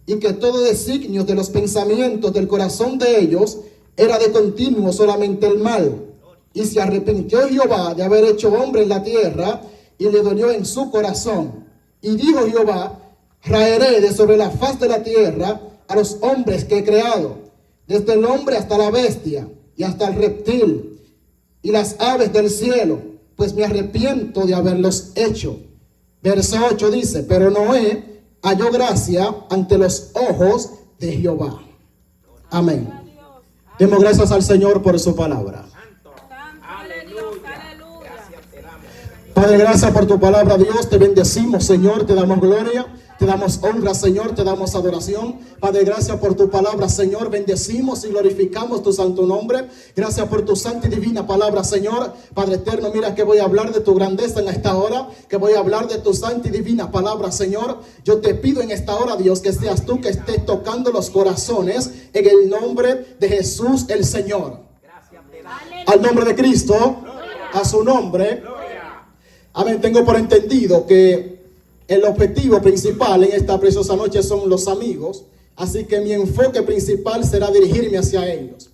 y que todo designio de los pensamientos del corazón de ellos era de continuo solamente el mal. Y se arrepintió Jehová de haber hecho hombre en la tierra, y le dolió en su corazón. Y dijo Jehová: raeré de sobre la faz de la tierra a los hombres que he creado, desde el hombre hasta la bestia, y hasta el reptil, y las aves del cielo, pues me arrepiento de haberlos hecho. Verso 8 dice: pero Noé halló gracia ante los ojos de Jehová. Amén. Demos gracias al Señor por su palabra. Padre, gracias por tu palabra, Dios. Te bendecimos, Señor. Te damos gloria, te damos honra, Señor. Te damos adoración. Padre, gracias por tu palabra, Señor. Bendecimos y glorificamos tu santo nombre. Gracias por tu santa y divina palabra, Señor. Padre eterno, mira que voy a hablar de tu grandeza en esta hora, que voy a hablar de tu santa y divina palabra, Señor. Yo te pido en esta hora, Dios, que seas tú que estés tocando los corazones en el nombre de Jesús el Señor. Al nombre de Cristo, a su nombre. Amén. Tengo por entendido que el objetivo principal en esta preciosa noche son los amigos. Así que mi enfoque principal será dirigirme hacia ellos.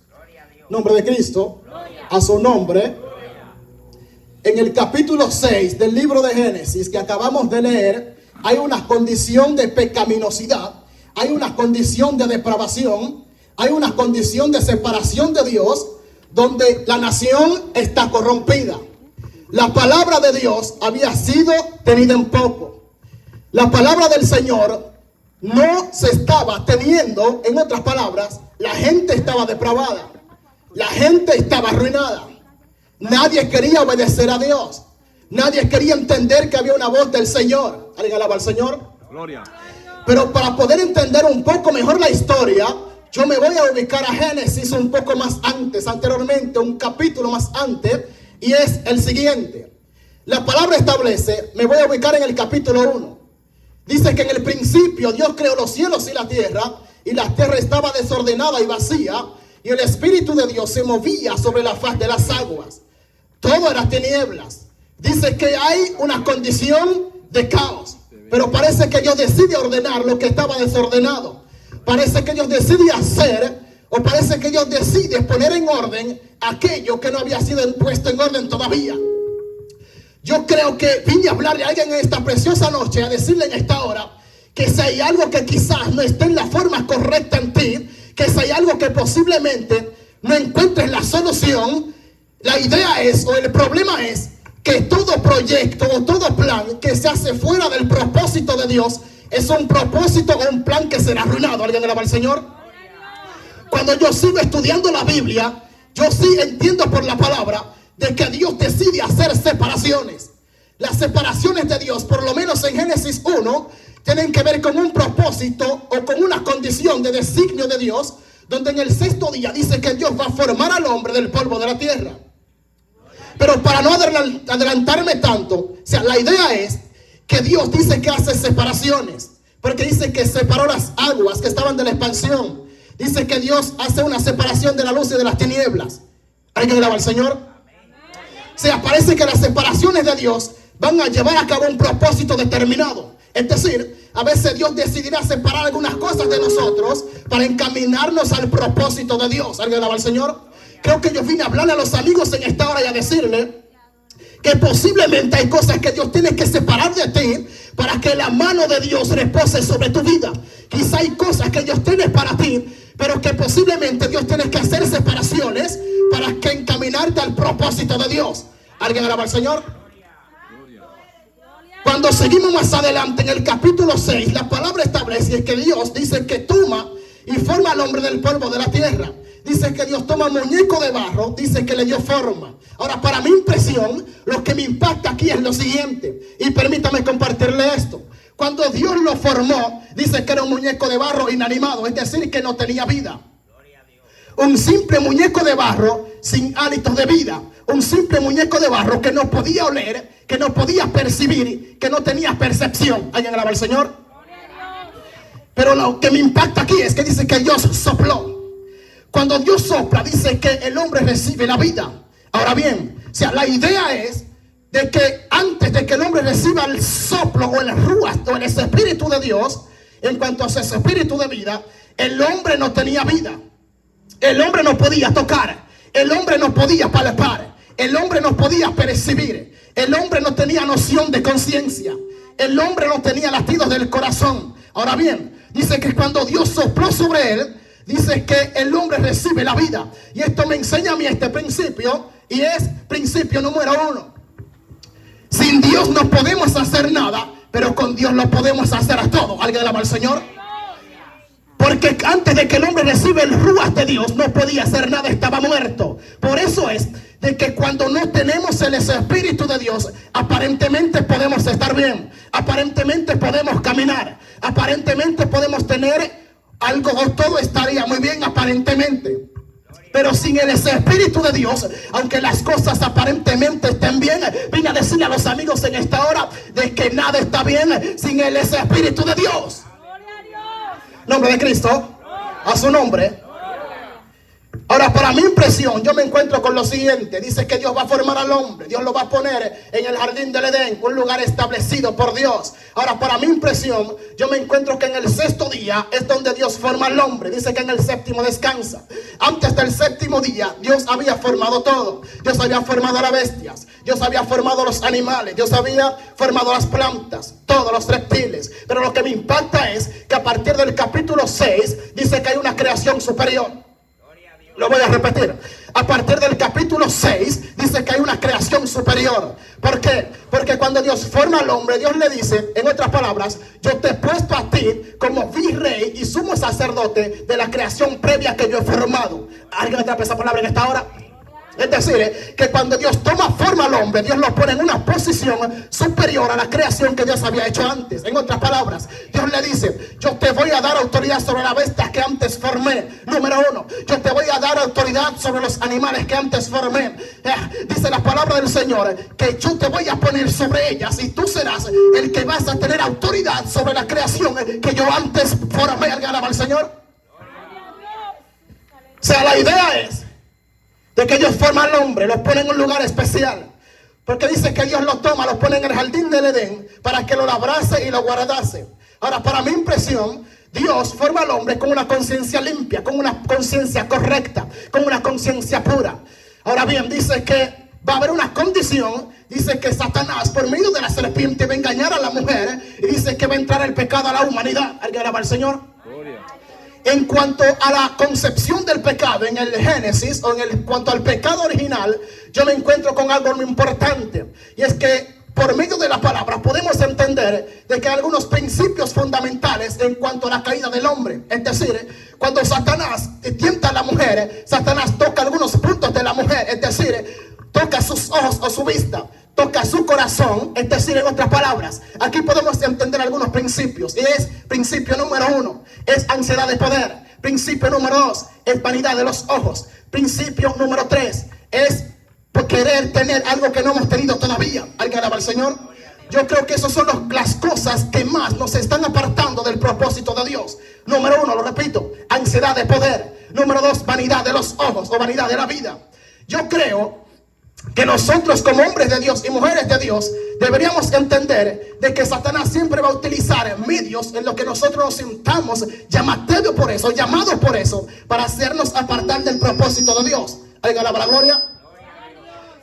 Nombre de Cristo, a su nombre. En el capítulo 6 del libro de Génesis que acabamos de leer, hay una condición de pecaminosidad, hay una condición de depravación, hay una condición de separación de Dios, donde la nación está corrompida. La palabra de Dios había sido tenida en poco. La palabra del Señor no se estaba teniendo. En otras palabras, la gente estaba depravada, la gente estaba arruinada. Nadie quería obedecer a Dios. Nadie quería entender que había una voz del Señor. ¿Alguien alaba al Señor? Gloria. Pero para poder entender un poco mejor la historia, yo me voy a ubicar a Génesis un poco más antes, anteriormente, un capítulo más antes. Y es el siguiente. La palabra establece, me voy a ubicar en el capítulo 1. Dice que en el principio Dios creó los cielos y la tierra estaba desordenada y vacía, y el Espíritu de Dios se movía sobre la faz de las aguas. Todo era tinieblas. Dice que hay una condición de caos, pero parece que Dios decide ordenar lo que estaba desordenado. Parece que Dios decide hacer, o parece que Dios decide poner en orden aquello que no había sido puesto en orden todavía. Yo creo que vine a hablarle a alguien en esta preciosa noche, a decirle en esta hora, que si hay algo que quizás no esté en la forma correcta en ti, que si hay algo que posiblemente no encuentres la solución, la idea es, o el problema es, que todo proyecto o todo plan que se hace fuera del propósito de Dios, es un propósito o un plan que será arruinado. ¿Alguien alaba al Señor? Cuando yo sigo estudiando la Biblia, yo sí entiendo por la palabra de que Dios decide hacer separaciones. Las separaciones de Dios, por lo menos en Génesis 1, tienen que ver con un propósito o con una condición de designio de Dios, donde en el sexto día dice que Dios va a formar al hombre del polvo de la tierra. Pero para no adelantarme tanto, o sea, la idea es que Dios dice que hace separaciones, porque dice que separó las aguas que estaban de la expansión. Dice que Dios hace una separación de la luz y de las tinieblas. ¿Alguien alaba al Señor? O sea, parece que las separaciones de Dios van a llevar a cabo un propósito determinado. Es decir, a veces Dios decidirá separar algunas cosas de nosotros para encaminarnos al propósito de Dios. ¿Alguien alaba al Señor? Creo que yo vine a hablarle a los amigos en esta hora y a decirle que posiblemente hay cosas que Dios tiene que separar de ti para que la mano de Dios repose sobre tu vida. Quizá hay cosas que Dios tiene para ti, pero que posiblemente Dios tiene que hacer separaciones para que encaminarte al propósito de Dios. ¿Alguien alaba al Señor? Cuando seguimos más adelante en el capítulo 6, la palabra establece que Dios dice que toma y forma al hombre del polvo de la tierra. Dice que Dios toma muñeco de barro, dice que le dio forma. Ahora, para mi impresión, lo que me impacta aquí es lo siguiente, y permítame compartirle esto. Cuando Dios lo formó, dice que era un muñeco de barro inanimado, es decir, que no tenía vida. Un simple muñeco de barro sin hábitos de vida. Un simple muñeco de barro que no podía oler, que no podía percibir, que no tenía percepción. ¿Alguien alaba al Señor? Pero lo que me impacta aquí es que dice que Dios sopló. Cuando Dios sopla, dice que el hombre recibe la vida. Ahora bien, o sea, la idea es de que antes de que el hombre reciba el soplo o el ruach o el espíritu de Dios, en cuanto a su espíritu de vida, el hombre no tenía vida. El hombre no podía tocar, el hombre no podía palpar, el hombre no podía percibir, el hombre no tenía noción de conciencia, el hombre no tenía latidos del corazón. Ahora bien, dice que cuando Dios sopló sobre él, dice que el hombre recibe la vida. Y esto me enseña a mí este principio, y es principio número 1. Sin Dios no podemos hacer nada, pero con Dios lo podemos hacer a todo. ¿Alguien alaba al Señor? Porque antes de que el hombre reciba el ruaj de Dios, no podía hacer nada, estaba muerto. Por eso es de que cuando no tenemos el espíritu de Dios, aparentemente podemos estar bien, aparentemente podemos caminar, aparentemente podemos tener algo, o todo estaría muy bien aparentemente. Pero sin el espíritu de Dios, aunque las cosas aparentemente estén bien, vine a decirle a los amigos en esta hora de que nada está bien sin el espíritu de Dios. Nombre de Cristo, a su nombre. Ahora, para mi impresión, yo me encuentro con lo siguiente. Dice que Dios va a formar al hombre, Dios lo va a poner en el jardín del Edén, un lugar establecido por Dios. Ahora, para mi impresión, yo me encuentro que en el 6º día es donde Dios forma al hombre. Dice que en el 7º descansa. Antes del 7º día, Dios había formado todo. Dios había formado a las bestias, Dios había formado los animales, Dios había formado las plantas, todos los reptiles. Pero lo que me impacta es que a partir del capítulo 6 dice que hay una creación superior. Lo voy a repetir. A partir del capítulo 6 dice que hay una creación superior. ¿Por qué? Porque cuando Dios forma al hombre, Dios le dice, en otras palabras, yo te he puesto a ti como virrey y sumo sacerdote de la creación previa que yo he formado. ¿Alguien atrapa esa palabra en esta hora? Es decir, que cuando Dios toma forma al hombre, Dios lo pone en una posición superior a la creación que Dios había hecho antes. En otras palabras, Dios le dice, yo te voy a dar autoridad sobre la bestia que antes formé. Número 1, yo te voy a dar autoridad sobre los animales que antes formé. Dice la palabra del Señor, que yo te voy a poner sobre ellas y tú serás el que vas a tener autoridad sobre la creación que yo antes formé. ¿Alguien alaba al Señor? O sea, la idea es de que Dios forma al hombre, lo pone en un lugar especial. Porque dice que Dios lo toma, lo pone en el jardín del Edén para que lo labrase y lo guardase. Ahora, para mi impresión, Dios forma al hombre con una conciencia limpia, con una conciencia correcta, con una conciencia pura. Ahora bien, dice que va a haber una condición. Dice que Satanás, por medio de la serpiente, va a engañar a la mujer. Y dice que va a entrar el pecado a la humanidad. ¿Alguien alaba al Señor? Gloria. En cuanto a la concepción del pecado en el Génesis, o en cuanto al pecado original, yo me encuentro con algo muy importante. Y es que por medio de la palabra podemos entender de que hay algunos principios fundamentales en cuanto a la caída del hombre. Es decir, cuando Satanás tienta a la mujer, Satanás toca algunos puntos de la mujer. Es decir, toca sus ojos o su vista, toca su corazón. Es decir, en otras palabras, aquí podemos entender algunos principios. Y es principio número 1, es ansiedad de poder. Principio número 2, es vanidad de los ojos. Principio número 3, es querer tener algo que no hemos tenido todavía. ¿Alguien alaba al Señor? Yo creo que esas son las cosas que más nos están apartando del propósito de Dios. Número 1, lo repito, ansiedad de poder. Número 2, vanidad de los ojos o vanidad de la vida. Yo creo que nosotros como hombres de Dios y mujeres de Dios deberíamos entender de que Satanás siempre va a utilizar medios en los que nosotros nos sintamos llamados por eso, para hacernos apartar del propósito de Dios. ¿Alguien alaba la gloria?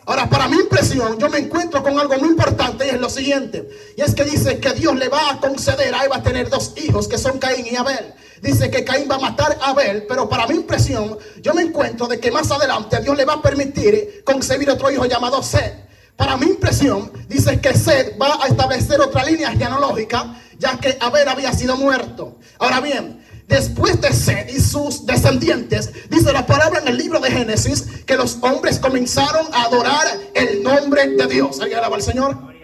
Ahora, para mi impresión, yo me encuentro con algo muy importante, y es lo siguiente. Y es que dice que Dios le va a conceder a Eva tener 2 hijos, que son Caín y Abel. Dice que Caín va a matar a Abel, pero para mi impresión, yo me encuentro de que más adelante Dios le va a permitir concebir otro hijo llamado Seth. Para mi impresión, dice que Seth va a establecer otra línea genealógica, ya que Abel había sido muerto. Ahora bien, después de Seth y sus descendientes, dice la palabra en el libro de Génesis que los hombres comenzaron a adorar el nombre de Dios. ¿Alguien alaba al Señor?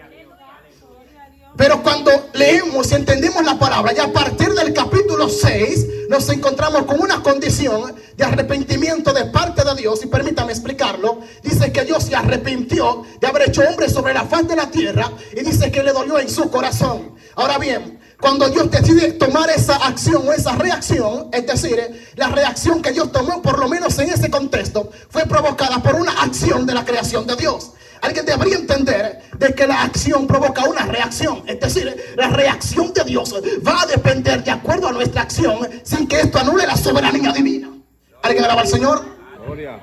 Pero cuando leemos y entendemos la palabra, ya a partir del capítulo 6 nos encontramos con una condición de arrepentimiento de parte de Dios. Y permítame explicarlo. Dice que Dios se arrepintió de haber hecho hombre sobre la faz de la tierra, y dice que le dolió en su corazón. Ahora bien, cuando Dios decide tomar esa acción o esa reacción, es decir, la reacción que Dios tomó, por lo menos en ese contexto, fue provocada por una acción de la creación de Dios. alguien debería entender de que la acción provoca una reacción. Es decir, la reacción de Dios va a depender de acuerdo a nuestra acción, sin que esto anule la soberanía divina. ¿Alguien alaba al Señor? Gloria.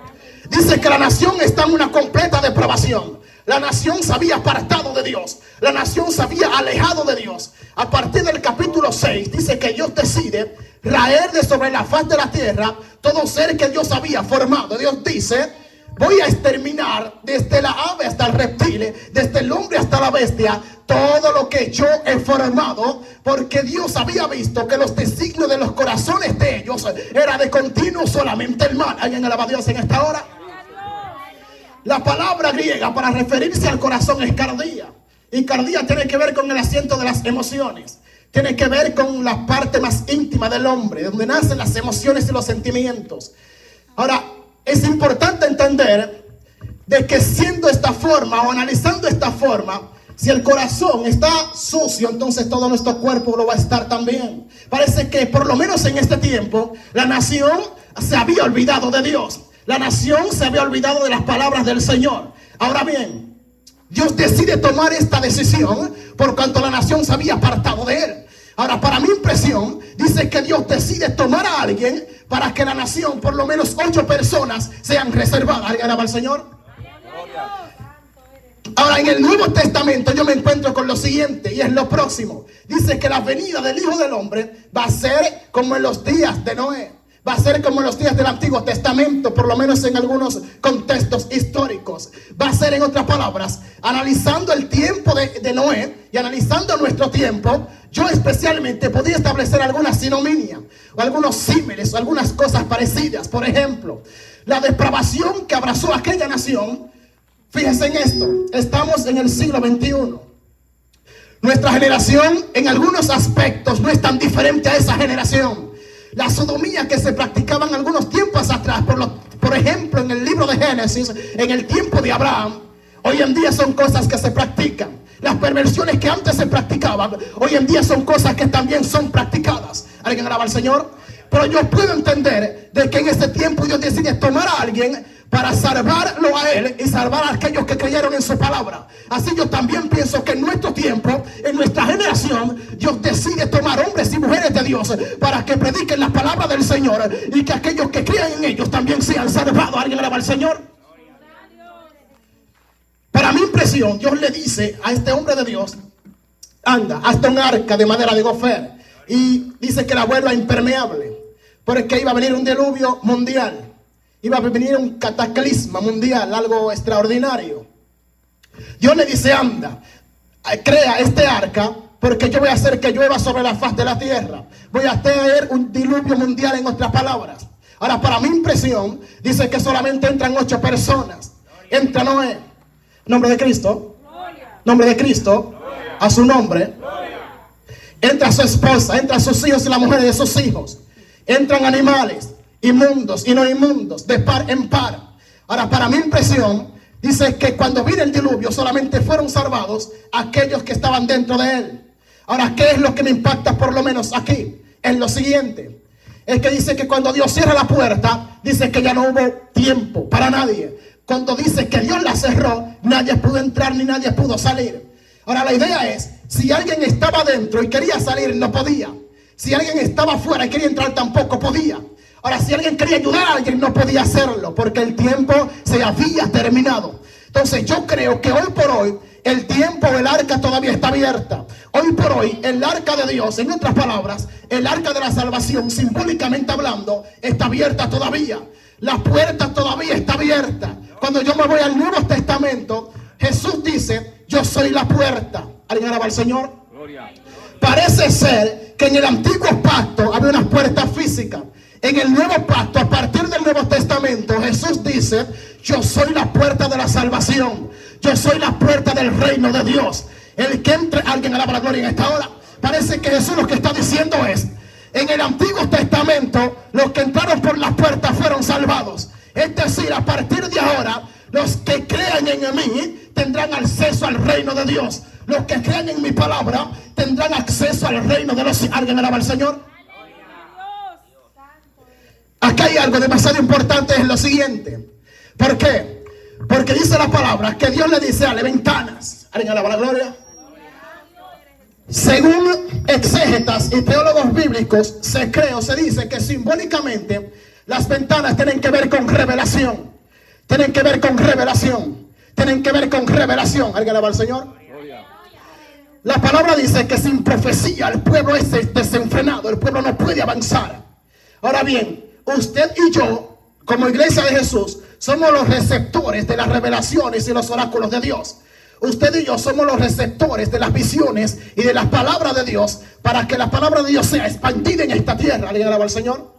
Dice que la nación está en una completa depravación. La nación se había apartado de Dios. La nación se había alejado de Dios. A partir del capítulo 6 dice que Dios decide raer de sobre la faz de la tierra todo ser que Dios había formado. Dios dice: voy a exterminar desde la ave hasta el reptil, desde el hombre hasta la bestia, todo lo que yo he formado, porque Dios había visto que los designios de los corazones de ellos era de continuo solamente el mal. ¿Alguien alaba a Dios en esta hora? La palabra griega para referirse al corazón es cardía. Y cardía tiene que ver con el asiento de las emociones. Tiene que ver con la parte más íntima del hombre, donde nacen las emociones y los sentimientos. Ahora, es importante entender de que siendo esta forma o analizando esta forma, si el corazón está sucio, entonces todo nuestro cuerpo lo va a estar también. Parece que por lo menos en este tiempo la nación se había olvidado de Dios. La nación se había olvidado de las palabras del Señor. Ahora bien, Dios decide tomar esta decisión por cuanto la nación se había apartado de Él. Ahora, para mi impresión, dice que Dios decide tomar a alguien para que la nación, por lo menos 8 personas, sean reservadas. ¿Alguien alaba al Señor? Ahora, en el Nuevo Testamento yo me encuentro con lo siguiente, y es lo próximo. Dice que la venida del Hijo del Hombre va a ser como en los días de Noé. Va a ser como en los días del Antiguo Testamento, por lo menos en algunos contextos históricos. Va a ser, en otras palabras, analizando el tiempo de Noé y analizando nuestro tiempo, yo especialmente podría establecer alguna sinominia o algunos símiles o algunas cosas parecidas. Por ejemplo, la depravación que abrazó aquella nación. Fíjense en esto, estamos en el siglo XXI. Nuestra generación en algunos aspectos no es tan diferente a esa generación. La sodomía que se practicaba en algunos tiempos atrás, por ejemplo en el libro de Génesis, en el tiempo de Abraham, hoy en día son cosas que se practican. Las perversiones que antes se practicaban, hoy en día son cosas que también son practicadas. ¿Alguien alaba al Señor? Pero yo puedo entender de que en este tiempo Dios decide tomar a alguien para salvarlo a él y salvar a aquellos que creyeron en su palabra. Así yo también pienso que en nuestro tiempo, en nuestra generación, Dios decide tomar hombres y mujeres de Dios para que prediquen la palabra del Señor y que aquellos que crean en ellos también sean salvados. ¿Alguien alaba al Señor? Para mi impresión, Dios le dice a este hombre de Dios: anda, hazte un arca de madera de gofer, y dice que la vuelva impermeable, porque iba a venir un diluvio mundial. Iba a venir un cataclisma mundial, algo extraordinario. Dios le dice: anda, crea este arca, porque yo voy a hacer que llueva sobre la faz de la tierra. Voy a traer un diluvio mundial, en otras palabras. Ahora, para mi impresión, dice que solamente entran 8 personas. Entra Noé, nombre de Cristo, nombre de Cristo, a su nombre. Entra su esposa, entran sus hijos y la mujer de sus hijos. Entran animales, inmundos y no inmundos, de par en par. Ahora, para mi impresión, dice que cuando vino el diluvio solamente fueron salvados aquellos que estaban dentro de él. Ahora, ¿qué es lo que me impacta por lo menos aquí? Es lo siguiente. Es que dice que cuando Dios cierra la puerta, dice que ya no hubo tiempo para nadie. Cuando dice que Dios la cerró, nadie pudo entrar ni nadie pudo salir. Ahora, la idea es, si alguien estaba dentro y quería salir, no podía. Si alguien estaba afuera y quería entrar, tampoco podía. Ahora, si alguien quería ayudar a alguien, no podía hacerlo, porque el tiempo se había terminado. Entonces, yo creo que hoy por hoy, el tiempo del arca todavía está abierta. Hoy por hoy, el arca de Dios, en otras palabras, el arca de la salvación, simbólicamente hablando, está abierta todavía. La puerta todavía está abierta. Cuando yo me voy al Nuevo Testamento, Jesús dice: yo soy la puerta. ¿Alguien alaba al Señor? Gloria. Parece ser que en el antiguo pacto había unas puertas físicas. En el nuevo pacto, a partir del Nuevo Testamento, Jesús dice: yo soy la puerta de la salvación. Yo soy la puerta del reino de Dios. El que entre, alguien alaba la gloria en esta hora. Parece que Jesús lo que está diciendo es: en el Antiguo Testamento, los que entraron por las puertas fueron salvados. Es decir, a partir de ahora, los que crean en mí tendrán acceso al reino de Dios. Los que crean en mi palabra tendrán acceso al reino de los... ¿Alguien alaba al Señor? Acá hay algo demasiado importante, es lo siguiente. ¿Por qué? Porque dice la palabra que Dios le dice, dale ventanas. ¿Alguien alaba la gloria? Según exégetas y teólogos bíblicos, se cree o se dice que simbólicamente las ventanas tienen que ver con revelación. Tienen que ver con revelación. Tienen que ver con revelación. ¿Alguien alaba al Señor? La palabra dice que sin profecía el pueblo es desenfrenado. El pueblo no puede avanzar. Ahora bien, usted y yo, como iglesia de Jesús, somos los receptores de las revelaciones y los oráculos de Dios. Usted y yo somos los receptores de las visiones y de las palabras de Dios, para que la palabra de Dios sea expandida en esta tierra. ¿Alguien alaba al Señor?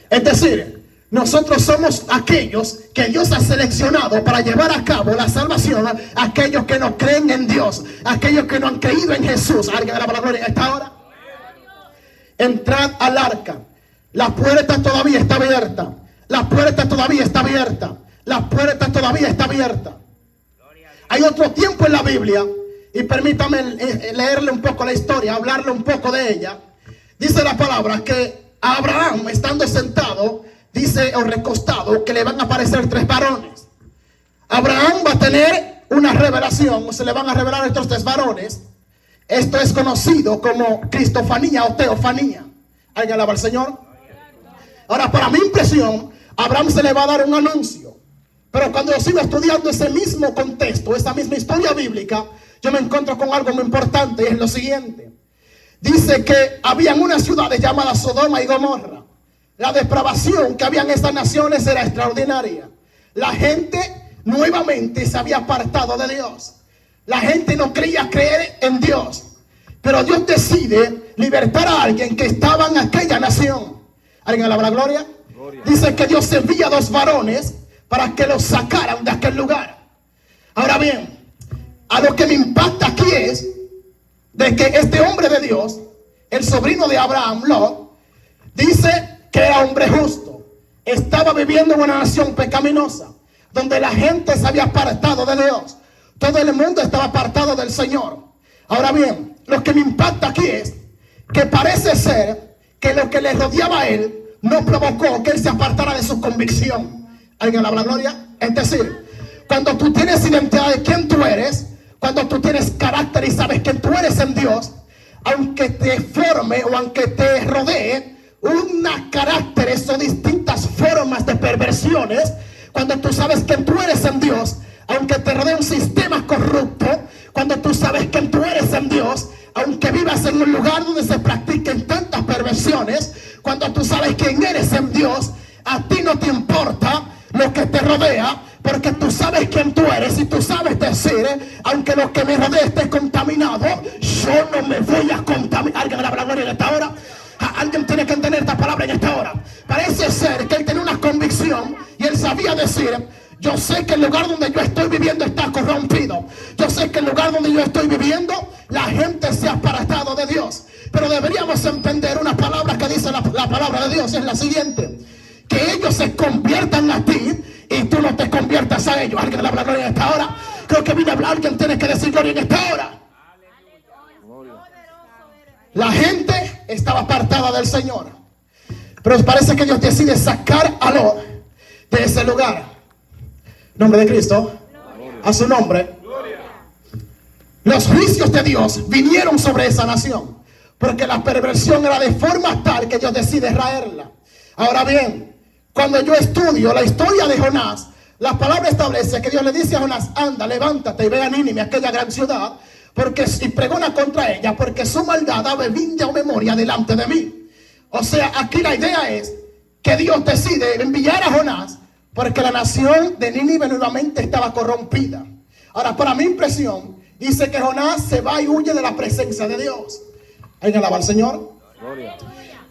Es decir, nosotros somos aquellos que Dios ha seleccionado para llevar a cabo la salvación a aquellos que no creen en Dios, aquellos que no han creído en Jesús. ¿Alguien alaba la gloria en esta hora? Entrad al arca. La puerta todavía está abierta. La puerta todavía está abierta. La puerta todavía está abierta. Hay otro tiempo en la Biblia, y permítame leerle un poco la historia, hablarle un poco de ella. Dice la palabra que a Abraham, estando sentado, dice, o recostado, que le van a aparecer 3 varones. Abraham va a tener una revelación, o se le van a revelar estos 3 varones. Esto es conocido como cristofanía o teofanía. ¿Alguien alaba al Señor? Ahora, para mi impresión, a Abraham se le va a dar un anuncio. Pero cuando yo sigo estudiando ese mismo contexto, esa misma historia bíblica, yo me encuentro con algo muy importante, y es lo siguiente. Dice que habían unas ciudades llamadas Sodoma y Gomorra. La depravación que había en estas naciones era extraordinaria. La gente nuevamente se había apartado de Dios. La gente no creía creer en Dios. Pero Dios decide libertar a alguien que estaba en aquella nación. ¿Alguien alaba la gloria? Dice que Dios envía 2 varones para que los sacaran de aquel lugar. Ahora bien, a lo que me impacta aquí es de que este hombre de Dios, el sobrino de Abraham, Lot, dice que era hombre justo. Estaba viviendo en una nación pecaminosa, donde la gente se había apartado de Dios. Todo el mundo estaba apartado del Señor. Ahora bien, lo que me impacta aquí es que parece ser que lo que le rodeaba a él no provocó que él se apartara de su convicción. ¿Alguien alaba la gloria? Es decir, cuando tú tienes identidad de quién tú eres, cuando tú tienes carácter y sabes quién tú eres en Dios, aunque te forme o aunque te rodee unas caracteres o distintas formas de perversiones, cuando tú sabes quién tú eres en Dios, aunque te rodee un sistema corrupto, cuando tú sabes quién tú eres en Dios, aunque vivas en un lugar donde se practiquen tantas perversiones, cuando tú sabes quién eres en Dios, a ti no te importa lo que te rodea, porque tú sabes quién tú eres y tú sabes decir, aunque lo que me rodea esté contaminado, yo no me voy a contaminar. ¿Alguien alaba la gloria en esta hora? Alguien tiene que entender esta palabra en esta hora. Parece ser que él tenía una convicción y él sabía decir, yo sé que el lugar donde yo estoy viviendo está corrompido. Yo sé que el lugar donde yo estoy viviendo, la gente se ha apartado de Dios. Pero deberíamos entender una palabra que dice la palabra de Dios, es la siguiente: que ellos se conviertan a ti y tú no te conviertas a ellos. ¿Alguien le habla gloria en esta hora? Creo que vine a hablar, alguien tiene que decir gloria en esta hora. La gente estaba apartada del Señor, pero parece que Dios decide sacar a Lot de ese lugar. Nombre de Cristo, a su nombre. Los juicios de Dios vinieron sobre esa nación, porque la perversión era de forma tal que Dios decide raerla. Ahora bien, cuando yo estudio la historia de Jonás, la palabra establece que Dios le dice a Jonás: anda, levántate y ve a Nínive, aquella gran ciudad, y pregona contra ella, porque su maldad ha bebido memoria delante de mí. O sea, aquí la idea es que Dios decide enviar a Jonás, porque la nación de Nínive nuevamente estaba corrompida. Ahora, para mi impresión, dice que Jonás se va y huye de la presencia de Dios. ¿Alguien alaba al Señor? Gloria.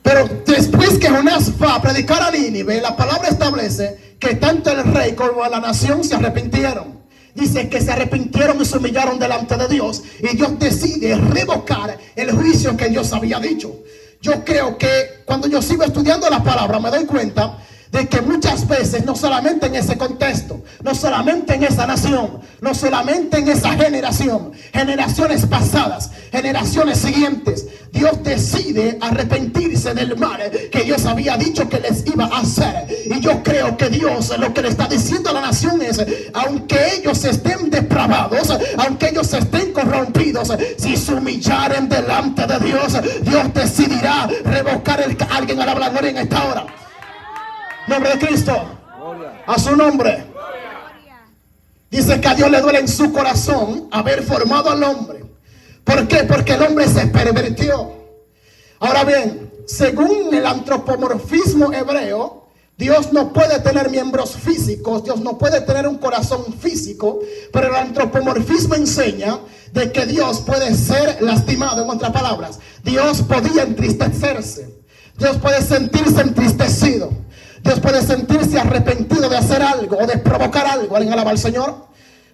Pero después que Jonás va a predicar a Nínive, la palabra establece que tanto el rey como la nación se arrepintieron. Dice que se arrepintieron y se humillaron delante de Dios, y Dios decide revocar el juicio que Dios había dicho. Yo creo que cuando yo sigo estudiando la palabra me doy cuenta de que muchas veces, no solamente en ese contexto, no solamente en esa nación, no solamente en esa generación, generaciones pasadas, generaciones siguientes, Dios decide arrepentirse del mal que Dios había dicho que les iba a hacer. Y yo creo que Dios lo que le está diciendo a la nación es, aunque ellos estén depravados, aunque ellos estén corrompidos, si se humillaren delante de Dios, Dios decidirá revocar a alguien a la gloria en esta hora. Nombre de Cristo. A su nombre. Dice que a Dios le duele en su corazón haber formado al hombre. ¿Por qué? Porque el hombre se pervirtió. Ahora bien, según el antropomorfismo hebreo, Dios no puede tener miembros físicos, Dios no puede tener un corazón físico, pero el antropomorfismo enseña de que Dios puede ser lastimado. En otras palabras, Dios podía entristecerse, Dios puede sentirse entristecido, Dios puede sentirse arrepentido de hacer algo o de provocar algo. ¿Alguien alaba al Señor?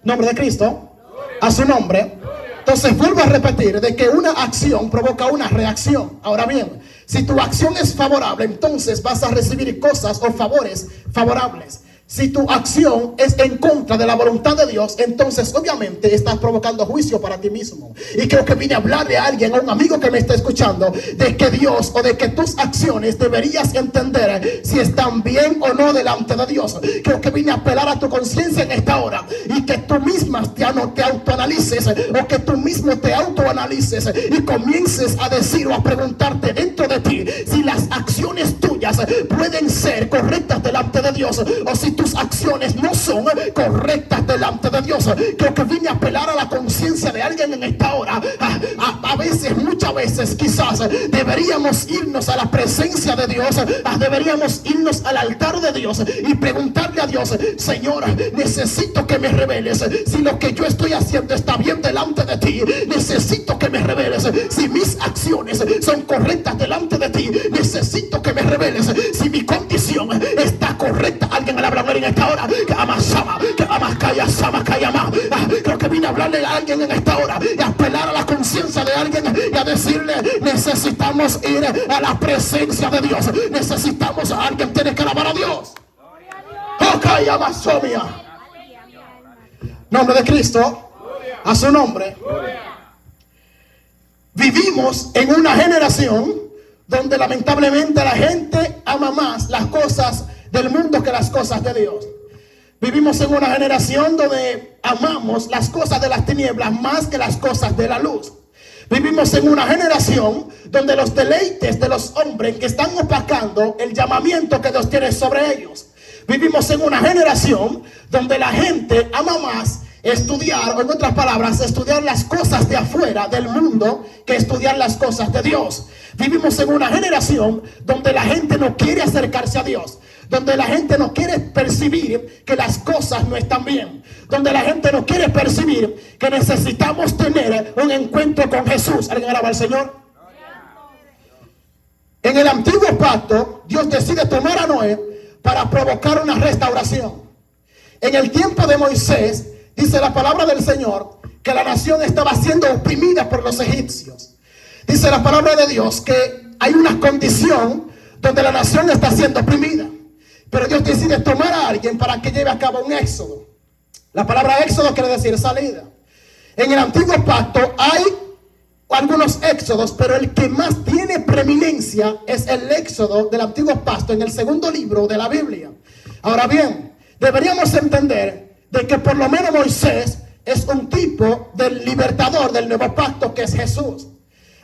Nombre de Cristo. A su nombre. Entonces vuelvo a repetir de que una acción provoca una reacción. Ahora bien, si tu acción es favorable, entonces vas a recibir cosas o favores favorables. Si tu acción es en contra de la voluntad de Dios, entonces obviamente estás provocando juicio para ti mismo. Y creo que vine a hablarle a alguien, a un amigo que me está escuchando, de que Dios o de que tus acciones deberías entender si están bien o no delante de Dios. Creo que vine a apelar a tu conciencia en esta hora y que tú misma te autoanalices o que tú mismo te autoanalices y comiences a decir o a preguntarte dentro de ti si las acciones tuyas pueden ser correctas delante de Dios o si tus acciones no son correctas delante de Dios. Creo que vine a apelar a la conciencia de alguien en esta hora. A veces, muchas veces, quizás deberíamos irnos a la presencia de Dios, deberíamos irnos al altar de Dios y preguntarle a Dios: Señor, necesito que me reveles si lo que yo estoy haciendo está bien delante de ti. Necesito que me reveles si mis acciones son correctas delante de ti. Necesito que me reveles si mi condición está correcta. Alguien me habla en esta hora. Creo que vine a hablarle a alguien en esta hora y a apelar a la conciencia de alguien y a decirle: necesitamos ir a la presencia de Dios. Necesitamos a alguien. Tiene que alabar a Dios. Nombre de Cristo. A su nombre. Vivimos en una generación donde lamentablemente la gente ama más las cosas del mundo que las cosas de Dios. Vivimos en una generación donde amamos las cosas de las tinieblas más que las cosas de la luz. Vivimos en una generación donde los deleites de los hombres que están opacando el llamamiento que Dios tiene sobre ellos. Vivimos en una generación donde la gente ama más estudiar, o en otras palabras, estudiar las cosas de afuera del mundo que estudiar las cosas de Dios. Vivimos en una generación donde la gente no quiere acercarse a Dios, donde la gente no quiere percibir que las cosas no están bien, donde la gente no quiere percibir que necesitamos tener un encuentro con Jesús. ¿Alguien alaba al Señor? En el antiguo pacto, Dios decide tomar a Noé para provocar una restauración. En el tiempo de Moisés, dice la palabra del Señor que la nación estaba siendo oprimida por los egipcios. Dice la palabra de Dios que hay una condición donde la nación está siendo oprimida, pero Dios decide tomar a alguien para que lleve a cabo un éxodo. La palabra éxodo quiere decir salida. En el antiguo pacto hay algunos éxodos, pero el que más tiene preeminencia es el éxodo del antiguo pacto en el segundo libro de la Biblia. Ahora bien, deberíamos entender de que por lo menos Moisés es un tipo del libertador del nuevo pacto, que es Jesús.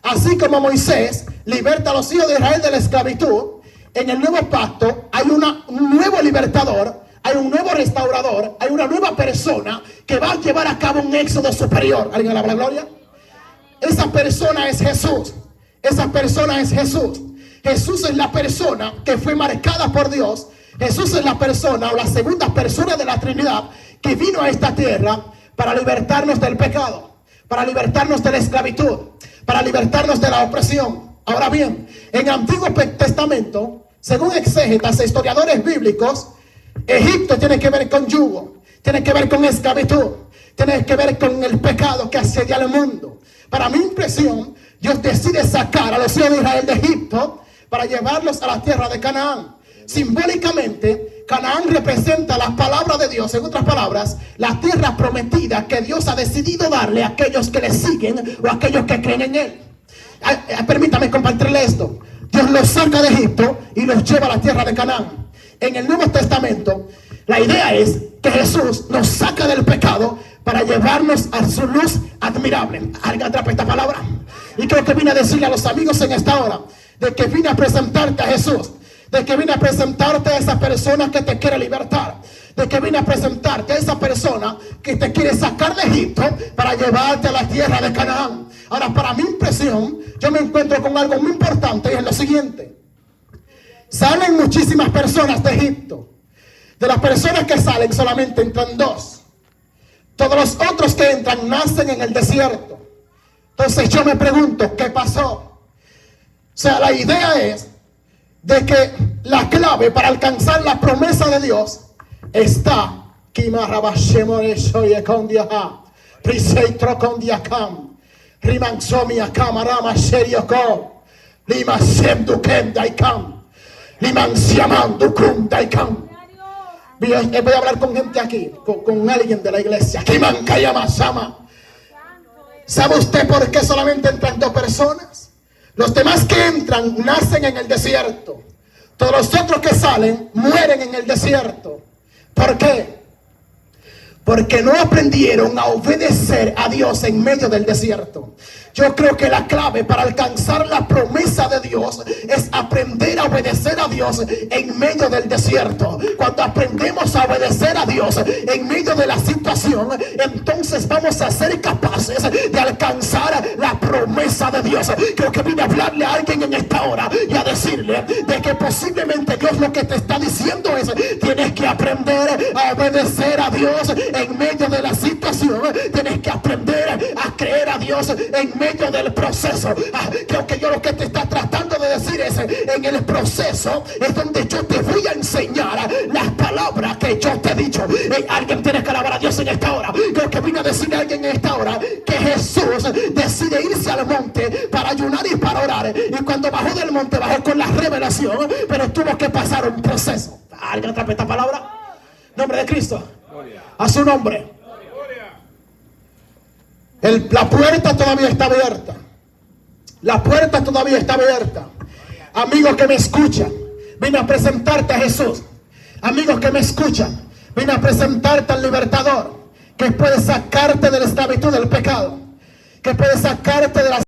Así como Moisés liberta a los hijos de Israel de la esclavitud, en el nuevo pacto hay un nuevo libertador, hay un nuevo restaurador, hay una nueva persona que va a llevar a cabo un éxodo superior. ¿Alguien alaba la gloria? Esa persona es Jesús. Esa persona es Jesús. Jesús es la persona que fue marcada por Dios. Jesús es la persona o la segunda persona de la Trinidad que vino a esta tierra para libertarnos del pecado, para libertarnos de la esclavitud, para libertarnos de la opresión. Ahora bien, en el Antiguo Testamento, según exégetas e historiadores bíblicos, Egipto tiene que ver con yugo, tiene que ver con esclavitud, tiene que ver con el pecado que asedia al mundo. Para mi impresión, Dios decide sacar a los hijos de Israel de Egipto para llevarlos a la tierra de Canaán. Simbólicamente, Canaán representa la palabra de Dios. En otras palabras, la tierra prometida que Dios ha decidido darle a aquellos que le siguen o a aquellos que creen en Él. Permítame compartirle esto. Dios los saca de Egipto y los lleva a la tierra de Canaán. En el Nuevo Testamento, la idea es que Jesús nos saca del pecado para llevarnos a su luz admirable. ¿Alguien atrapa esta palabra? Y creo que vine a decirle a los amigos en esta hora de que vine a presentarte a Jesús, de que vine a presentarte a esa persona que te quiere libertar, de que vine a presentarte a esa persona que te quiere sacar de Egipto para llevarte a la tierra de Canaán. Ahora, para mi impresión, yo me encuentro con algo muy importante, y es lo siguiente: salen muchísimas personas de Egipto. De las personas que salen solamente entran 2. Todos los otros que entran nacen en el desierto. Entonces yo me pregunto, ¿qué pasó? O sea, la idea es de que la clave para alcanzar la promesa de Dios está voy a hablar con gente aquí, con alguien de la iglesia. ¿Sabe usted por qué solamente entran 2 personas? Los demás que entran nacen en el desierto. Todos los otros que salen mueren en el desierto. ¿Por qué? Porque no aprendieron a obedecer a Dios en medio del desierto. Yo creo que la clave para alcanzar la promesa de Dios es aprender a obedecer a Dios en medio del desierto. Cuando aprendemos a obedecer a Dios en medio de la situación, entonces vamos a ser capaces de alcanzar la promesa de Dios. Creo que vine a hablarle a alguien en esta hora y a decirle de que posiblemente Dios lo que te está diciendo es: tienes que aprender a obedecer a Dios en medio de la situación. Tienes que aprender a creer a Dios en medio del proceso. Creo que yo lo que te está tratando de decir es: en el proceso es donde yo te voy a enseñar las palabras que yo te he dicho. Alguien tiene que alabar a Dios en esta hora. Creo que vine a decirle a alguien en esta hora que Jesús decide irse al monte para ayunar y para orar, y cuando bajó del monte bajó con la revelación, pero tuvo que pasar un proceso. ¿Alguien atrapa esta palabra? Nombre de Cristo, a su nombre. La puerta todavía está abierta. La puerta todavía está abierta. Amigos que me escuchan, vine a presentarte a Jesús. Amigos que me escuchan, vine a presentarte al libertador, que puede sacarte de la esclavitud del pecado, que puede sacarte de la